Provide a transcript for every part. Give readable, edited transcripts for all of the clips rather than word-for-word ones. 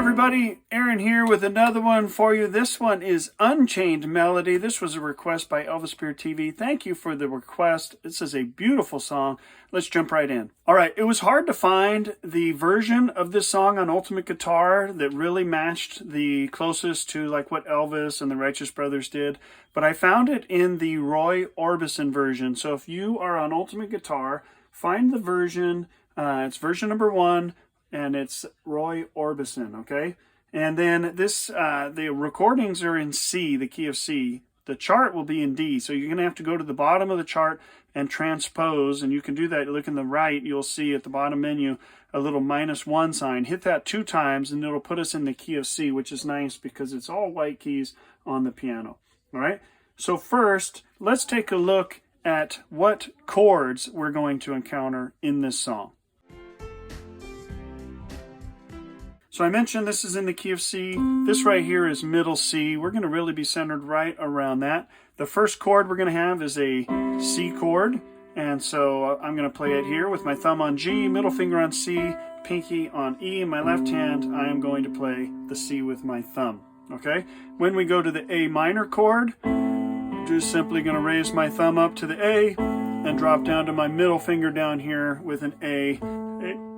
everybody, Aaron here with another one for you. This one is Unchained Melody. This was a request by Elvis Beer TV. Thank you for the request. This is a beautiful song. Let's jump right in. All right, it was hard to find the version of this song on Ultimate Guitar that really matched the closest to like what Elvis and the Righteous Brothers did, but I found it in the Roy Orbison version. So if you are on Ultimate Guitar, find the version. It's version number 1. And it's Roy Orbison, okay? And then this, the recordings are in C, the key of C. The chart will be in D, so you're going to have to go to the bottom of the chart and transpose, and you can do that. Look in the right, you'll see at the bottom menu a little -1 sign. Hit that 2 times, and it'll put us in the key of C, which is nice because it's all white keys on the piano, all right? So first, let's take a look at what chords we're going to encounter in this song. So I mentioned this is in the key of C. This right here is middle C. We're going to really be centered right around that. The first chord we're going to have is a C chord. And so I'm going to play it here with my thumb on G, middle finger on C, pinky on E. In my left hand, I am going to play the C with my thumb. Okay? When we go to the A minor chord, I'm just simply going to raise my thumb up to the A and drop down to my middle finger down here with an A.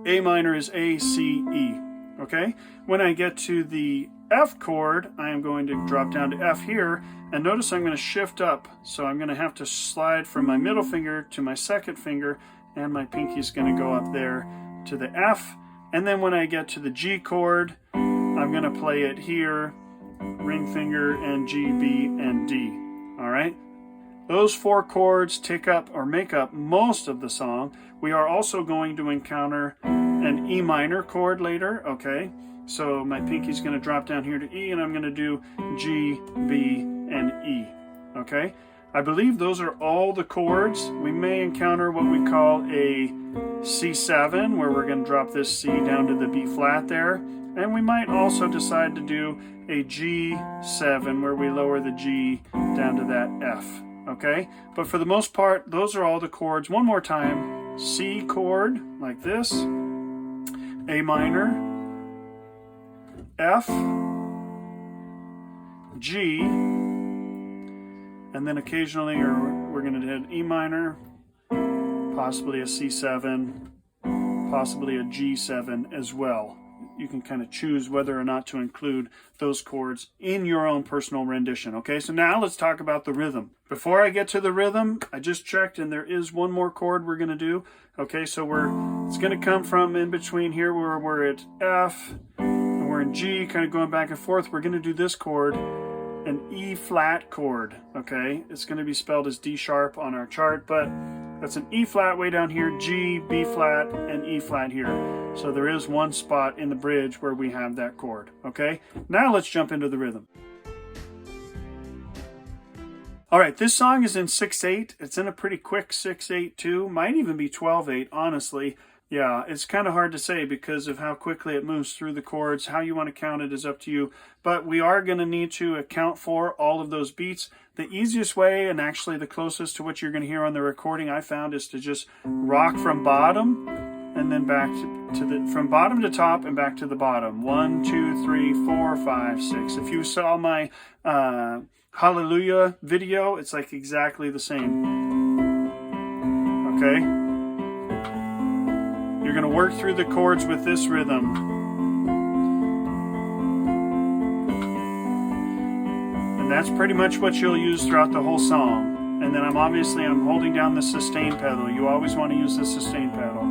A minor is A, C, E. Okay, when I get to the F chord, I am going to drop down to F here, and notice I'm going to shift up. So I'm going to have to slide from my middle finger to my second finger, and my pinky is going to go up there to the F. And then when I get to the G chord, I'm going to play it here, ring finger, and G, B, and D. All right, those 4 chords take up or make up most of the song. We are also going to encounter an E minor chord later, okay? So my pinky's going to drop down here to E, and I'm going to do G, B, and E, okay? I believe those are all the chords. We may encounter what we call a C7, where we're going to drop this C down to the B flat there. And we might also decide to do a G7, where we lower the G down to that F, okay? But for the most part, those are all the chords. One more time, C chord, like this. A minor, F, G, and then occasionally we're going to hit E minor, possibly a C7, possibly a G7 as well. You can kind of choose whether or not to include those chords in your own personal rendition. Okay, so now let's talk about the rhythm. Before I get to the rhythm, I just checked and there is one more chord we're going to do. Okay, so it's going to come from in between here where we're at F and we're in G, kind of going back and forth. We're going to do this chord, an E flat chord. Okay, it's going to be spelled as D sharp on our chart, but that's an E flat way down here, G, B flat, and E flat here. So there is one spot in the bridge where we have that chord. Okay, now let's jump into the rhythm. All right, this song is in 6/8. It's in a pretty quick 6/8 too. Might even be 12/8, honestly. Yeah, it's kind of hard to say because of how quickly it moves through the chords. How you want to count it is up to you. But we are going to need to account for all of those beats. The easiest way, and actually the closest to what you're going to hear on the recording I found, is to just rock from bottom and then back from bottom to top and back to the bottom. 1, 2, 3, 4, 5, 6. If you saw my Hallelujah video, it's like exactly the same. Okay? You're going to work through the chords with this rhythm. And that's pretty much what you'll use throughout the whole song. And then I'm holding down the sustain pedal. You always want to use the sustain pedal.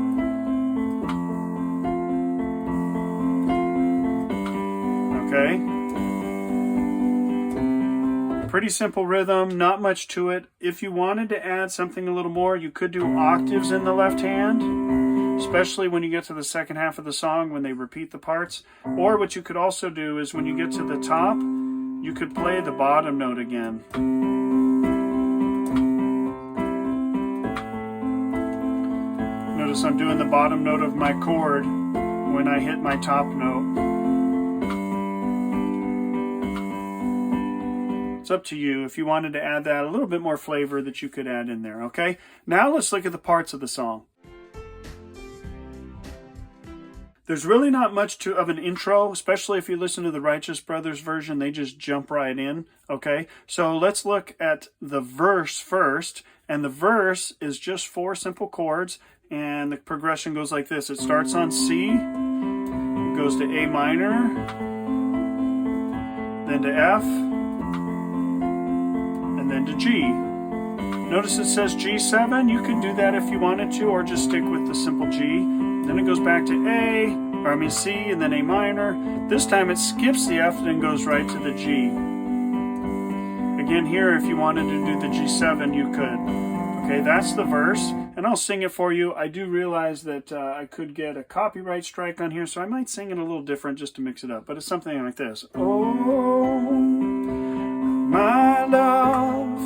Okay? Pretty simple rhythm, not much to it. If you wanted to add something a little more, you could do octaves in the left hand, especially when you get to the second half of the song when they repeat the parts. Or what you could also do is when you get to the top, you could play the bottom note again. Notice I'm doing the bottom note of my chord when I hit my top note. It's up to you if you wanted to add that a little bit more flavor that you could add in there, okay? Now let's look at the parts of the song. There's really not much of an intro, especially if you listen to the Righteous Brothers version. They just jump right in, okay? So let's look at the verse first. And the verse is just 4 simple chords. And the progression goes like this. It starts on C, goes to A minor, then to F, and then to G. Notice it says G7. You could do that if you wanted to, or just stick with the simple G. Then it goes back to C, and then A minor. This time it skips the F, then goes right to the G. Again, here, if you wanted to do the G7, you could. Okay, that's the verse, and I'll sing it for you. I do realize that I could get a copyright strike on here, so I might sing it a little different just to mix it up. But it's something like this. Oh, my love,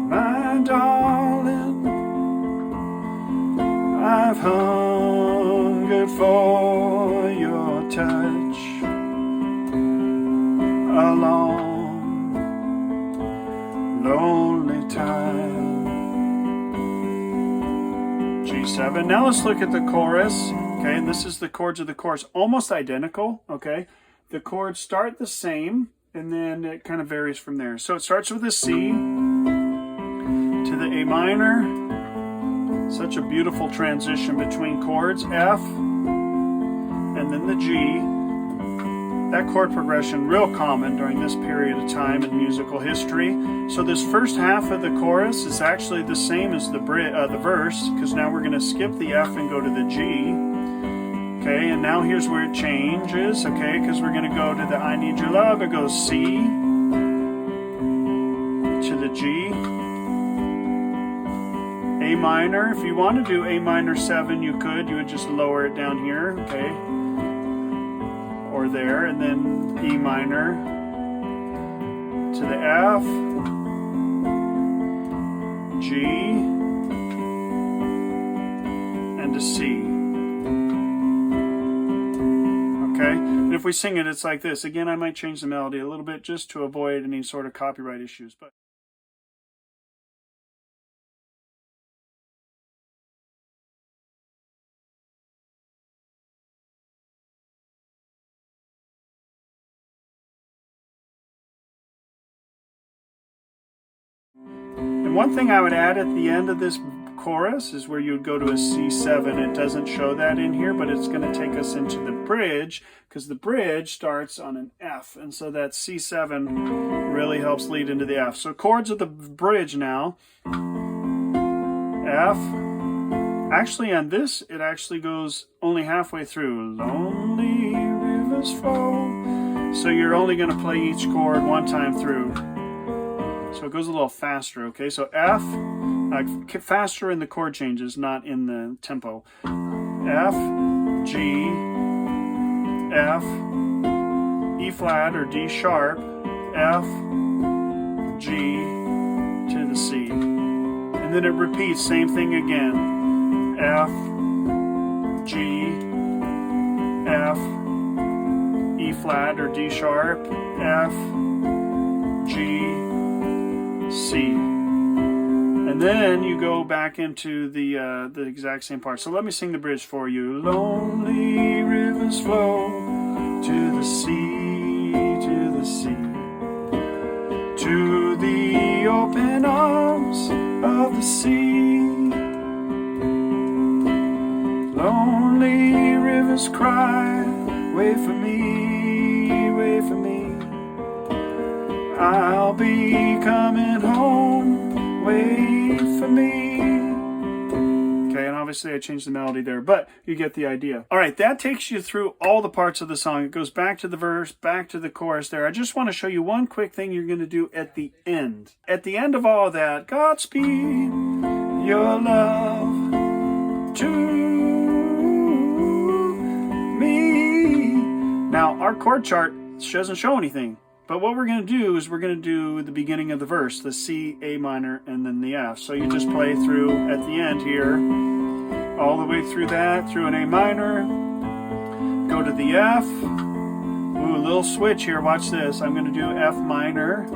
my darling, I've hungered for your touch a long, lonely time. G7. Now let's look at the chorus. Okay, and this is the chords of the chorus, almost identical. Okay, the chords start the same, and then it kind of varies from there. So it starts with a C to the A minor. Such a beautiful transition between chords. F, and then the G. That chord progression, real common during this period of time in musical history. So this first half of the chorus is actually the same as the verse, because now we're going to skip the F and go to the G. Okay, and now here's where it changes, okay, because we're going to go to the I Need Your Love. It goes C to the G. A minor. If you want to do A minor 7, you could. You would just lower it down here, okay? Or there, and then E minor to the F, G, and to C. Okay? And if we sing it, it's like this. Again, I might change the melody a little bit just to avoid any sort of copyright issues. But one thing I would add at the end of this chorus is where you would go to a C7. It doesn't show that in here, but it's going to take us into the bridge, because the bridge starts on an F, and so that C7 really helps lead into the F. So chords of the bridge now. F. Actually on this, it actually goes only halfway through. Lonely rivers flow. So you're only going to play each chord one time through. So it goes a little faster, okay? So F, faster in the chord changes, not in the tempo. F, G, F, E flat or D sharp, F, G, to the C. And then it repeats, same thing again. F, G, F, E flat or D sharp, F, G, C. And then you go back into the exact same part. So let me sing the bridge for you. Lonely rivers flow to the sea, to the sea, to the open arms of the sea. Lonely rivers cry, wait for me, wait for me. I'll be coming home, wait for me. Okay, and obviously I changed the melody there, but you get the idea. All right, that takes you through all the parts of the song. It goes back to the verse, back to the chorus there. I just want to show you one quick thing you're going to do at the end. At the end of all of that, Godspeed, your love to me. Now, our chord chart doesn't show anything. But what we're going to do is we're going to do the beginning of the verse, the C, A minor, and then the F. So you just play through at the end here, all the way through that, through an A minor, go to the F. Ooh, a little switch here, watch this. I'm going to do F minor.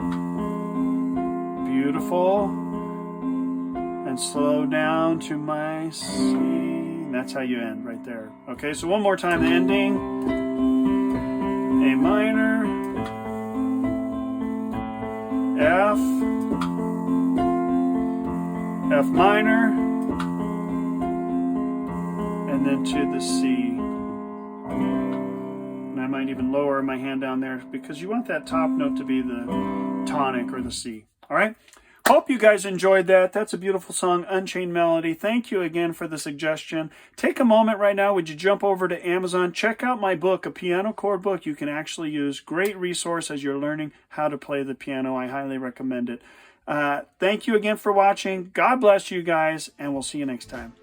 Beautiful. And slow down to my C. and that's how you end right there. Okay, so one more time, the ending. A minor, F, F minor, and then to the C. And I might even lower my hand down there because you want that top note to be the tonic or the C. All right? Hope you guys enjoyed that. That's a beautiful song, Unchained Melody. Thank you again for the suggestion. Take a moment right now. Would you jump over to Amazon? Check out my book, a piano chord book you can actually use. Great resource as you're learning how to play the piano. I highly recommend it. Thank you again for watching. God bless you guys, and we'll see you next time.